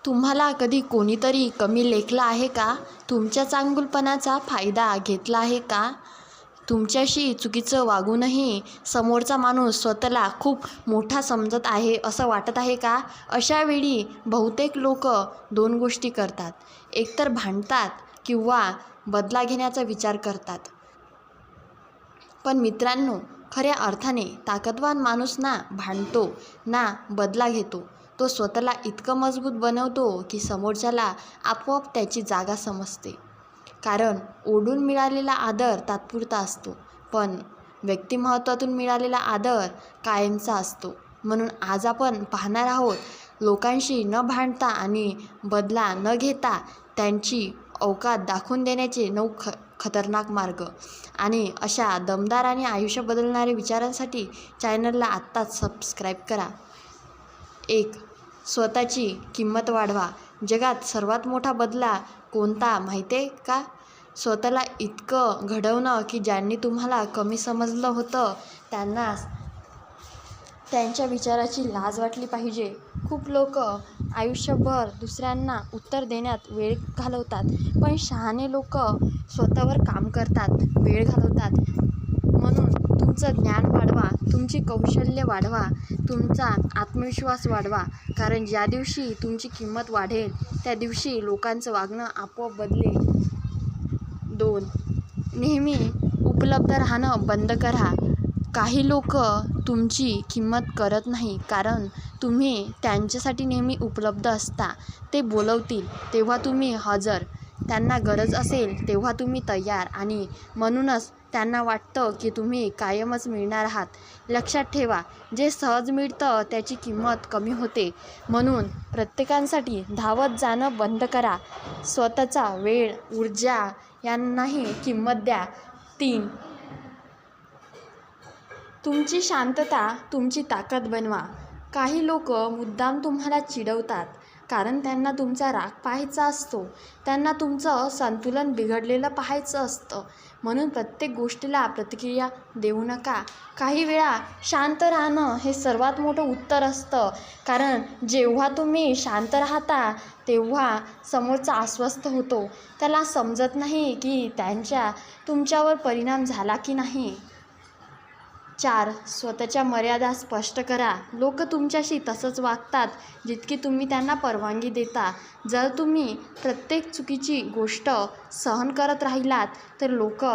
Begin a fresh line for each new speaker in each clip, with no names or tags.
तुम्हाला कधी कोणीतरी कमी लेखलं आहे का? तुमच्या चांगुलपणाचा फायदा घेतला आहे का? तुमच्याशी चुकीचं वागूनही समोरचा माणूस स्वतःला खूप मोठा समजत आहे असं वाटत आहे का? अशा वेळी बहुतेक लोक दोन गोष्टी करतात. एकतर भांडतात किंवा बदला घेण्याचा विचार करतात. पण मित्रांनो, खऱ्या अर्थाने ताकदवान माणूस ना भांडतो ना बदला घेतो. तो स्वतःला इतकं मजबूत बनवतो की समोरच्याला आपोआप त्याची जागा समजते. कारण ओढून मिळालेला आदर तात्पुरता असतो, पण व्यक्तिमत्त्वातून मिळालेला आदर कायमचा असतो. म्हणून आज आपण पाहणार आहोत लोकांशी न भांडता आणि बदला न घेता त्यांची औकात दाखवून देण्याचे 9 खतरनाक मार्ग. आणि अशा दमदार आणि आयुष्य बदलणाऱ्या विचारांसाठी चॅनलला आत्ताच सबस्क्राईब करा. 1. स्वतःची किंमत वाढवा. जगात सर्वात मोठा बदला कोणता माहिती आहे का? स्वतःला इतकं घडवणं की ज्यांनी तुम्हाला कमी समजलं होतं त्यांनाच त्यांच्या विचाराची लाज वाटली पाहिजे. खूप लोक आयुष्यभर दुसऱ्यांना उत्तर देण्यात वेळ घालवतात, पण शहाणे लोक स्वतःवर काम करतात, वेळ घालवतात. म्हणून तुमचं ज्ञान वाढवा, तुमची कौशल्य वाढवा, तुमचा आत्मविश्वास वाढवा. कारण ज्या दिवशी तुमची किंमत वाढेल त्या दिवशी लोकांचं वागणं आपोआप बदलेल. 2. नेहमी उपलब्ध राहणं बंद करा. काही लोक तुमची किंमत करत नाही कारण तुम्ही त्यांच्यासाठी नेहमी उपलब्ध असता. ते बोलवतील तेव्हा तुम्ही हजर, त्यांना गरज असेल तेव्हा तुम्ही तयार, आणि म्हणूनच त्यांना वाटतं की तुम्ही कायमच मिळणार आहात. लक्षात ठेवा, जे सहज मिळतं त्याची किंमत कमी होते. म्हणून प्रत्येकासाठी धावत जाणं बंद करा. स्वतःचा वेळ, ऊर्जा यांनाही किंमत द्या. 3. तुमची शांतता तुमची ताकद बनवा. काही लोक मुद्दाम तुम्हाला चिडवतात कारण त्यांना तुमचा राग पाहायचा असतो, त्यांना तुमचं संतुलन बिघडलेलं पाहायचं असतं. म्हणून प्रत्येक गोष्टीला प्रतिक्रिया देऊ नका. काही वेळा शांत राहणं हे सर्वात मोठं उत्तर असतं. कारण जेव्हा तुम्ही शांत राहता तेव्हा समोरचा अस्वस्थ होतो. त्याला समजत नाही की तुमच्यावर परिणाम झाला की नाही. 4. स्वतःच्या मर्यादा स्पष्ट करा. लोक तुमच्याशी तसंच वागतात जितकी तुम्ही त्यांना परवानगी देता. जर तुम्ही प्रत्येक चुकीची गोष्ट सहन करत राहिलात तर लोक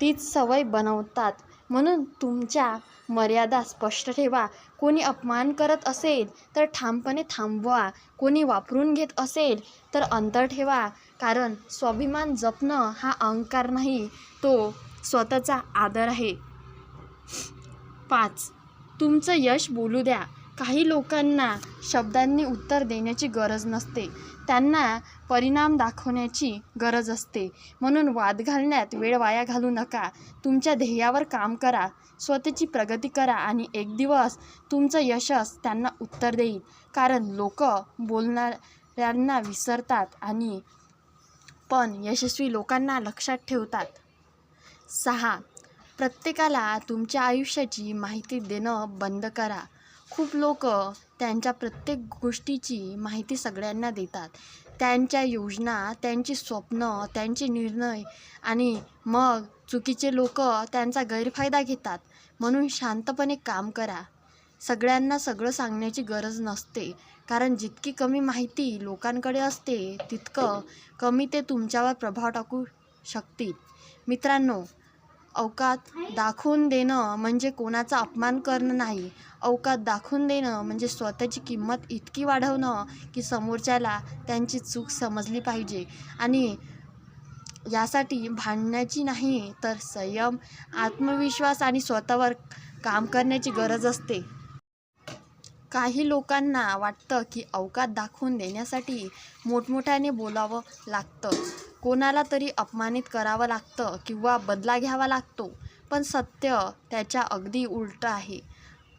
तीच सवय बनवतात. म्हणून तुमच्या मर्यादा स्पष्ट ठेवा. कोणी अपमान करत असेल तर ठामपणे थांबवा. कोणी वापरून घेत असेल तर अंतर ठेवा. कारण स्वाभिमान जपणं हा अहंकार नाही, तो स्वतःचा आदर आहे. 5. तुमचं यश बोलू द्या. काही लोकांना शब्दांनी उत्तर देण्याची गरज नसते, त्यांना परिणाम दाखवण्याची गरज असते. म्हणून वाद घालण्यात वेळ वाया घालवू नका. तुमच्या ध्येयावर काम करा, स्वतःची प्रगती करा, आणि एक दिवस तुमचं यशच त्यांना उत्तर देईल. कारण लोक बोलणाऱ्यांना विसरतात पण यशस्वी लोकांना लक्षात ठेवतात. 6. प्रत्येकाला तुमच्या आयुष्याची माहिती देणं बंद करा. खूप लोक त्यांच्या प्रत्येक गोष्टीची माहिती सगळ्यांना देतात, त्यांच्या योजना, त्यांची स्वप्न, त्यांचे निर्णय, आणि मग चुकीचे लोक त्यांचा गैरफायदा घेतात. म्हणून शांतपणे काम करा. सगळ्यांना सगळं सांगण्याची गरज नसते, कारण जितकी कमी माहिती लोकांकडे असते तितकं कमी ते तुमच्यावर प्रभाव टाकू शकतील. मित्रांनो, औकात दाखवून देणं म्हणजे कोणाचा अपमान करणं नाही. औकात दाखवून देणं म्हणजे स्वतःची किंमत इतकी वाढवणं की समोरच्याला त्यांची चूक समजली पाहिजे. आणि यासाठी भांडण्याची नाही तर संयम, आत्मविश्वास आणि स्वतःवर काम करण्याची गरज असते. काही लोकांना वाटतं की औकात दाखवून देण्यासाठी मोठमोठ्याने बोलावं लागतं, कोणाला तरी अपमानित करावं लागतं किंवा बदला घ्यावा लागतो. पण सत्य त्याच्या अगदी उलटं आहे.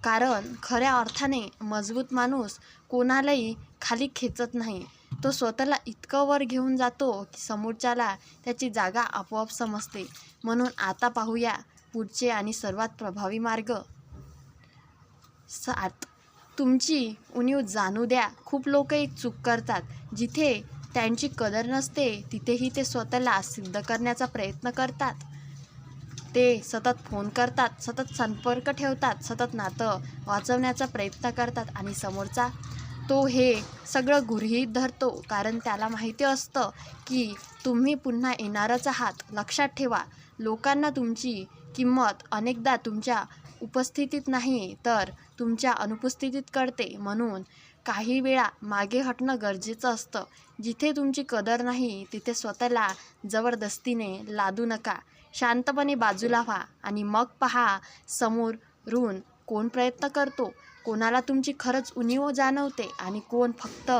कारण खऱ्या अर्थाने मजबूत माणूस कोणालाही खाली खेचत नाही. तो स्वतःला इतकं वर घेऊन जातो की समोरच्याला त्याची जागा आपोआप समजते. म्हणून आता पाहूया पुढचे आणि सर्वात प्रभावी मार्ग. 7. तुमची उणीव जाणू द्या. खूप लोक एक चूक करतात. जिथे त्यांची कदर नसते तिथेही ते स्वतःला सिद्ध करण्याचा प्रयत्न करतात. ते सतत फोन करतात, सतत संपर्क ठेवतात, सतत नातं वाचवण्याचा प्रयत्न करतात आणि समोरचा तो हे सगळं गृहीत धरतो, कारण त्याला माहिती असतं की तुम्ही पुन्हा येणारच आहात. लक्षात ठेवा, लोकांना तुमची किंमत अनेकदा तुमच्या उपस्थितीत नाही तर तुमच्या अनुपस्थितीत कळते. म्हणून काही वेळा मागे हटणं गरजेचं असतं. जिथे तुमची कदर नाही तिथे स्वतःला जबरदस्तीने लादू नका. शांतपणे बाजूला व्हा आणि मग पहा समोरून कोण प्रयत्न करतो, कोणाला तुमची खरंच उणीव जाणवते आणि कोण फक्त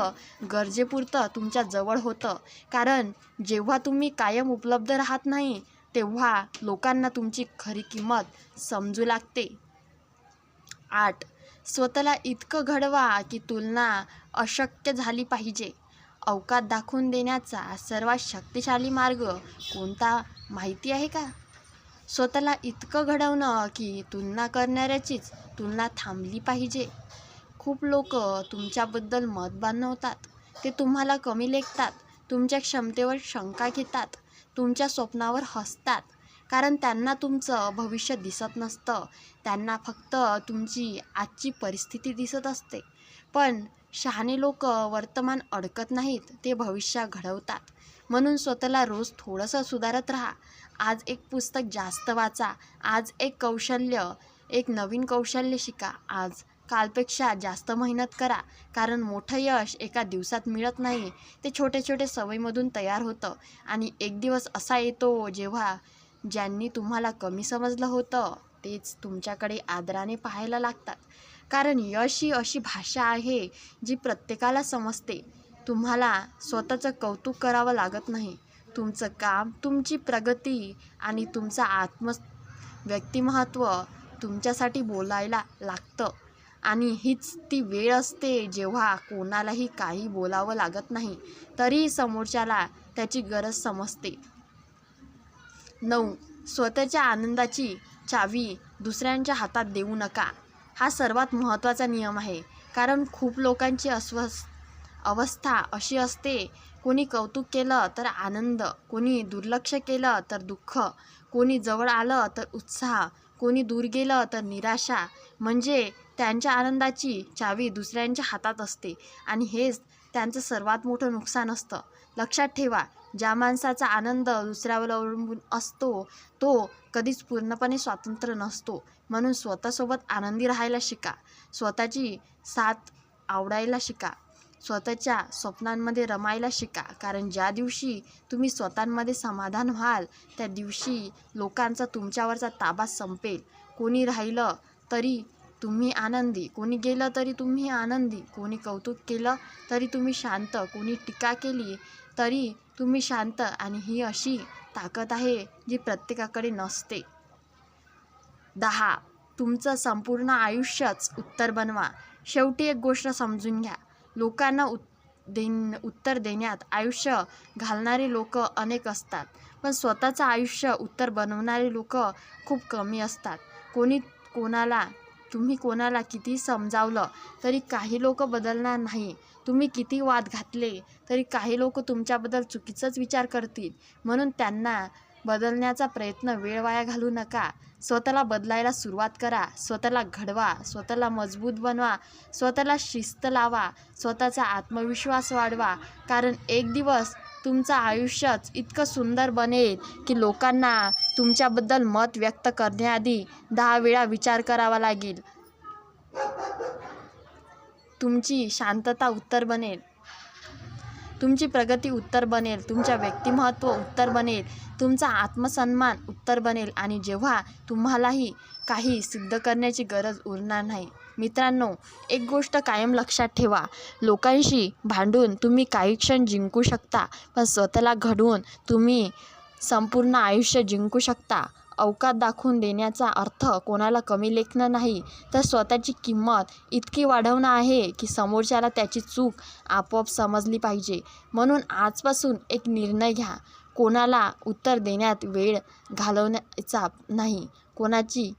गरजेपुरतं तुमच्या जवळ होतं. कारण जेव्हा तुम्ही कायम उपलब्ध राहत नाही तेव्हा लोकांना तुमची खरी किंमत समजू लागते. 8. स्वतःला इतकं घडवा की तुलना अशक्य झाली पाहिजे. अवकात दाखवून देण्याचा सर्वात शक्तिशाली मार्ग कोणता माहिती आहे का? स्वतःला इतकं घडवणं की तुलना करणाऱ्याचीच तुलना थांबली पाहिजे. खूप लोक तुमच्याबद्दल मत बांधवतात. ते तुम्हाला कमी लेखतात, तुमच्या क्षमतेवर शंका घेतात, तुमच्या स्वप्नावर हसतात, कारण त्यांना तुमचं भविष्य दिसत नसतं. त्यांना फक्त तुमची आजची परिस्थिती दिसत असते. पण शहाणे लोक वर्तमान अडकत नाहीत, ते भविष्य घडवतात. म्हणून स्वतःला रोज थोडंसं सुधारत राहा. आज एक पुस्तक जास्त वाचा, आज एक नवीन कौशल्य शिका, आज कालपेक्षा जास्त मेहनत करा. कारण मोठं यश एका दिवसात मिळत नाही, ते छोटे छोटे सवयीमधून तयार होतं. आणि एक दिवस असा येतो जेव्हा ज्यांनी तुम्हाला कमी समजलं होतं तेच तुमच्याकडे आदराने पाहायला लागतात. कारण यश ही अशी भाषा आहे जी प्रत्येकाला समजते. तुम्हाला स्वतःचं कौतुक करावं लागत नाही. तुमचं काम, तुमची प्रगती आणि तुमचं व्यक्तिमत्त्व तुमच्यासाठी बोलायला लागतं. आणि हीच ती वेळ असते जेव्हा कोणालाही काही बोलावं लागत नाही, तरीही समोरच्याला त्याची गरज समजते. 9. स्वतःच्या आनंदाची चावी दुसऱ्यांच्या हातात देऊ नका. हा सर्वात महत्त्वाचा नियम आहे. कारण खूप लोकांची अवस्था अशी असते, कोणी कौतुक केलं तर आनंद, कोणी दुर्लक्ष केलं तर दुःख, कोणी जवळ आलं तर उत्साह, कोणी दूर गेलं तर निराशा. म्हणजे त्यांच्या आनंदाची चावी दुसऱ्यांच्या हातात असते आणि हेच त्यांचं सर्वात मोठं नुकसान असतं. लक्षात ठेवा, ज्या माणसाचा आनंद दुसऱ्यावर अवलंबून असतो तो कधीच पूर्णपणे स्वतंत्र नसतो. म्हणून स्वतःसोबत आनंदी राहायला शिका, स्वतःची साथ आवडायला शिका, स्वतःच्या स्वप्नांमध्ये रमायला शिका. कारण ज्या दिवशी तुम्ही स्वतःमध्ये समाधान व्हाल त्या दिवशी लोकांचा तुमच्यावरचा ताबा संपेल. कोणी राहिलं तरी तुम्ही आनंदी, कोणी गेलं तरी तुम्ही आनंदी, कोणी कौतुक केलं तरी तुम्ही शांत, कोणी टीका केली तरी तुम्ही शांत. आणि ही अशी ताकद आहे जी प्रत्येकाकडे नसते. 10. तुमचं संपूर्ण आयुष्यच उत्तर बनवा. शेवटी एक गोष्ट समजून घ्या, लोकांना उत्तर देण्यात आयुष्य घालणारे लोक अनेक असतात, पण स्वतःचं आयुष्य उत्तर बनवणारे लोक खूप कमी असतात. तुम्ही कोणाला किती समजावलं तरी काही लोक बदलणार नाही. तुम्ही किती वाद घातले तरी काही लोक तुमच्याबद्दल चुकीचाच विचार करतील. म्हणून त्यांना बदलण्याचा प्रयत्न वेळ वाया घालवू नका. स्वतःला बदलायला सुरुवात करा, स्वतःला घडवा, स्वतःला मजबूत बनवा, स्वतःला शिस्त लावा, स्वतःचा आत्मविश्वास वाढवा. कारण एक दिवस तुमचं आयुष्यच इतकं सुंदर बनेल की लोकांना तुमच्याबद्दल मत व्यक्त करण्याआधी 10 वेळा विचार करावा लागेल. तुमची शांतता उत्तर बनेल, तुमची प्रगती उत्तर बनेल, तुमच्या व्यक्तिमत्त्व उत्तर बनेल, तुमचा आत्मसन्मान उत्तर बनेल आणि जेव्हा तुम्हालाही काही सिद्ध करण्याची गरज उरणार नाही. मित्रांनो, एक गोष्ट कायम लक्षात ठेवा, लोकांशी भांडून तुम्ही काही क्षण जिंकू शकता, पण स्वतःला घडवून तुम्ही संपूर्ण आयुष्य जिंकू शकता. अवकात दाखवून देण्याचा अर्थ कोणाला कमी लेखणं नाही, तर स्वतःची किंमत इतकी वाढवणं आहे की समोरच्याला त्याची चूक आपोआप समजली पाहिजे. म्हणून आजपासून एक निर्णय घ्या, कोणाला उत्तर देण्यात वेळ घालवण्याचा नाही, कोणाची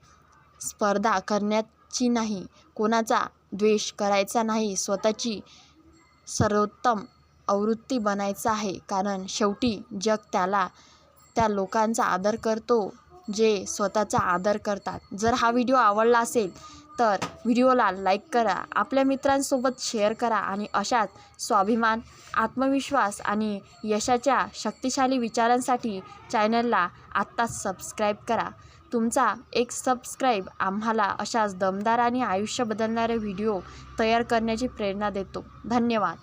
स्पर्धा करण्याची नाही, कोणाचा द्वेष करायचा नाही, स्वतःची सर्वोत्तम आवृत्ती बनायचं आहे. कारण शेवटी जग त्या लोकांचा आदर करतो जे स्वतःचा आदर करतात. जर हा व्हिडिओ आवडला असेल तर व्हिडिओला लाईक करा, आपल्या मित्रांसोबत शेअर करा आणि अशाच स्वाभिमान, आत्मविश्वास आणि यशाच्या शक्तिशाली विचारांसाठी चॅनलला आत्ताच सबस्क्राईब करा. तुमचा एक सबस्क्राईब आम्हाला अशाच दमदार आणि आयुष्य बदलणारे व्हिडिओ तयार करण्याची प्रेरणा देतो. धन्यवाद.